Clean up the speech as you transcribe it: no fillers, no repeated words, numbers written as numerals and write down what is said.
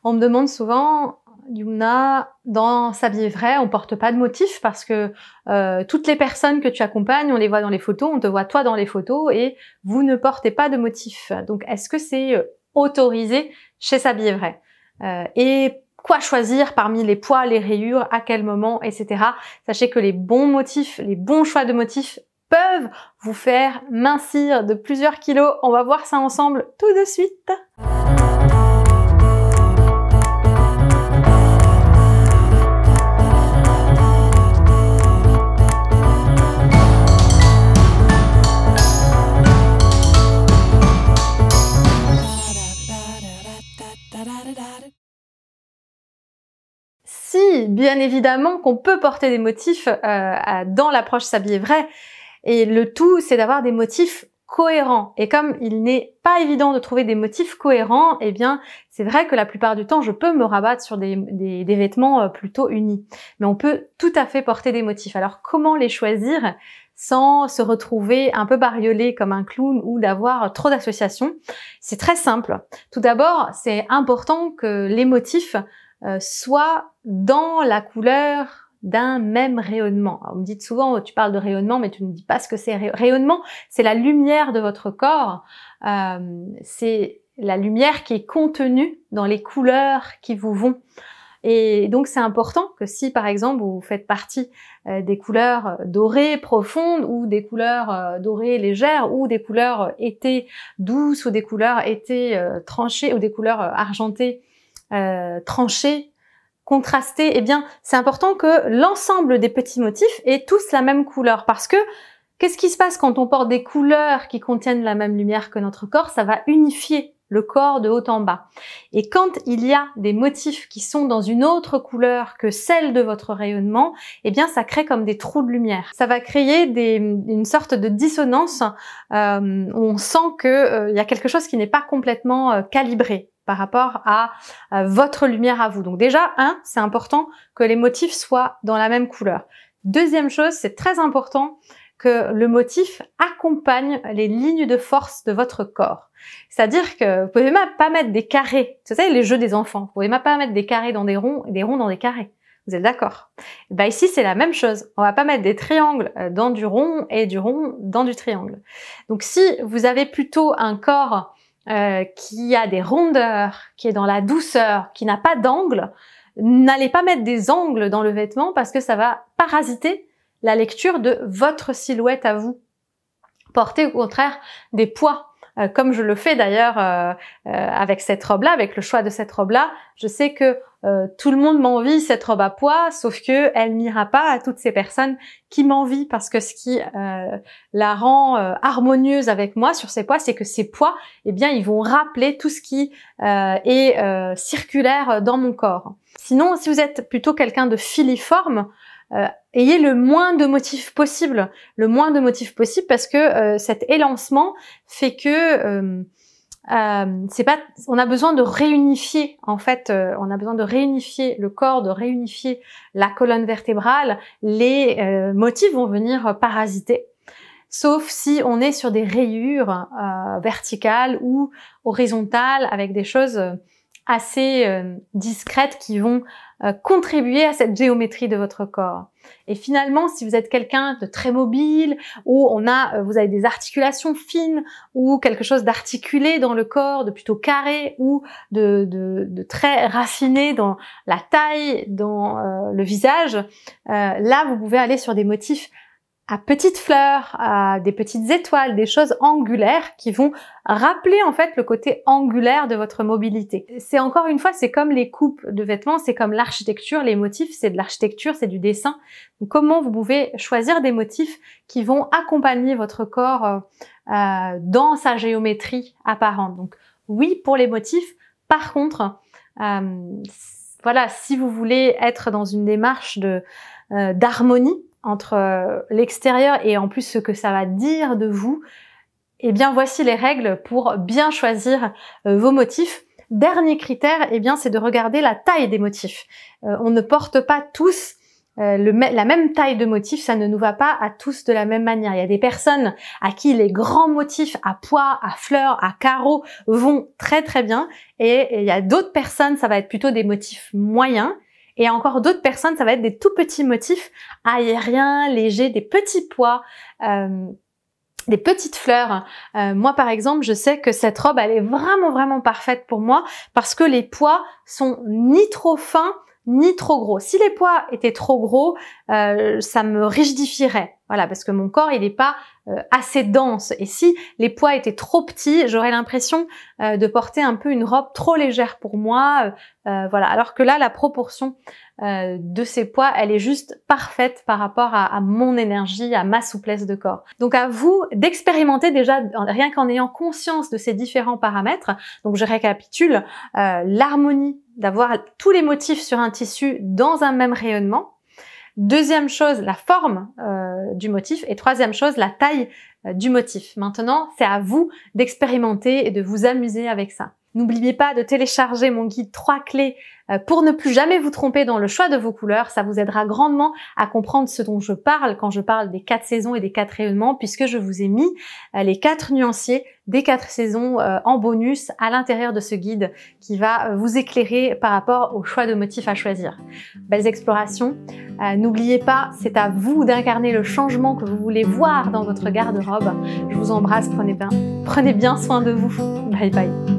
On me demande souvent, Yumna, dans S'habiller vrai, on porte pas de motif parce que toutes les personnes que tu accompagnes, on les voit dans les photos, on te voit toi dans les photos et vous ne portez pas de motif. Donc, est-ce que c'est autorisé chez S'habiller vrai? Et quoi choisir parmi les poids, les rayures, à quel moment, etc. Sachez que les bons motifs, les bons choix de motifs peuvent vous faire mincir de plusieurs kilos. On va voir ça ensemble tout de suite. Si, bien évidemment qu'on peut porter des motifs dans l'approche S'habiller vrai, et le tout c'est d'avoir des motifs cohérents. Et comme il n'est pas évident de trouver des motifs cohérents, eh bien c'est vrai que la plupart du temps je peux me rabattre sur des vêtements plutôt unis. Mais on peut tout à fait porter des motifs. Alors comment les choisir sans se retrouver un peu bariolé comme un clown ou d'avoir trop d'associations? C'est très simple. Tout d'abord, c'est important que les motifs soit dans la couleur d'un même rayonnement. Alors, on me dit souvent, tu parles de rayonnement, mais tu ne dis pas ce que c'est. Rayonnement, c'est la lumière de votre corps. C'est la lumière qui est contenue dans les couleurs qui vous vont. Et donc, c'est important que si, par exemple, vous faites partie des couleurs dorées profondes ou des couleurs dorées légères ou des couleurs été douces ou des couleurs été tranchées ou des couleurs argentées tranchés, contrastés, eh bien, c'est important que l'ensemble des petits motifs aient tous la même couleur. Parce que, qu'est-ce qui se passe quand on porte des couleurs qui contiennent la même lumière que notre corps? Ça va unifier le corps de haut en bas. Et quand il y a des motifs qui sont dans une autre couleur que celle de votre rayonnement, eh bien, ça crée comme des trous de lumière. Ça va créer une sorte de dissonance où on sent que y a quelque chose qui n'est pas complètement calibré par rapport à votre lumière à vous. Donc déjà, c'est important que les motifs soient dans la même couleur. Deuxième chose, c'est très important que le motif accompagne les lignes de force de votre corps. C'est-à-dire que vous pouvez même pas mettre des carrés. Vous savez, les jeux des enfants. Vous pouvez même pas mettre des carrés dans des ronds et des ronds dans des carrés. Vous êtes d'accord? Ben ici, c'est la même chose. On va pas mettre des triangles dans du rond et du rond dans du triangle. Donc si vous avez plutôt un corps qui a des rondeurs, qui est dans la douceur, qui n'a pas d'angle, n'allez pas mettre des angles dans le vêtement parce que ça va parasiter la lecture de votre silhouette à vous. Portez au contraire des poids, comme je le fais d'ailleurs avec cette robe-là, avec le choix de cette robe-là. Je sais que tout le monde m'envie cette robe à poids, sauf que elle n'ira pas à toutes ces personnes qui m'envient parce que ce qui la rend harmonieuse avec moi sur ces poids, c'est que ces poids, eh bien, ils vont rappeler tout ce qui est circulaire dans mon corps. Sinon, si vous êtes plutôt quelqu'un de filiforme, ayez le moins de motifs possible, parce que cet élancement fait que on a besoin de réunifier en fait, on a besoin de réunifier le corps, de réunifier la colonne vertébrale. Les motifs vont venir parasiter, sauf si on est sur des rayures verticales ou horizontales avec des choses assez discrètes qui vont contribuer à cette géométrie de votre corps. Et finalement, si vous êtes quelqu'un de très mobile, ou vous avez des articulations fines, ou quelque chose d'articulé dans le corps, de plutôt carré, ou de très raffiné dans la taille, dans le visage, là vous pouvez aller sur des motifs à petites fleurs, à des petites étoiles, des choses angulaires qui vont rappeler en fait le côté angulaire de votre mobilité. C'est encore une fois, c'est comme les coupes de vêtements, c'est comme l'architecture, les motifs, c'est de l'architecture, c'est du dessin. Donc, comment vous pouvez choisir des motifs qui vont accompagner votre corps dans sa géométrie apparente. Donc oui pour les motifs, par contre, voilà, si vous voulez être dans une démarche d'harmonie entre l'extérieur et en plus ce que ça va dire de vous, eh bien voici les règles pour bien choisir vos motifs. Dernier critère, eh bien c'est de regarder la taille des motifs. On ne porte pas tous la même taille de motif, ça ne nous va pas à tous de la même manière. Il y a des personnes à qui les grands motifs à pois, à fleurs, à carreaux vont très très bien, et il y a d'autres personnes, ça va être plutôt des motifs moyens, et encore d'autres personnes, ça va être des tout petits motifs aériens, légers, des petits pois, des petites fleurs. Moi par exemple, je sais que cette robe, elle est vraiment parfaite pour moi parce que les pois sont ni trop fins ni trop gros. Si les pois étaient trop gros, ça me rigidifierait. Voilà, parce que mon corps, il n'est pas assez dense. Et si les pois étaient trop petits, j'aurais l'impression de porter un peu une robe trop légère pour moi. Voilà. Alors que là, la proportion de ces pois, elle est juste parfaite par rapport à mon énergie, à ma souplesse de corps. Donc à vous d'expérimenter déjà, rien qu'en ayant conscience de ces différents paramètres. Donc je récapitule, l'harmonie, d'avoir tous les motifs sur un tissu dans un même rayonnement. Deuxième chose, la forme du motif. Et troisième chose, la taille du motif. Maintenant, c'est à vous d'expérimenter et de vous amuser avec ça. N'oubliez pas de télécharger mon guide 3 clés pour ne plus jamais vous tromper dans le choix de vos couleurs. Ça vous aidera grandement à comprendre ce dont je parle quand je parle des 4 saisons et des 4 rayonnements, puisque je vous ai mis les 4 nuanciers des 4 saisons en bonus à l'intérieur de ce guide qui va vous éclairer par rapport au choix de motifs à choisir. Belles explorations. N'oubliez pas, c'est à vous d'incarner le changement que vous voulez voir dans votre garde-robe. Je vous embrasse, prenez bien soin de vous. Bye bye.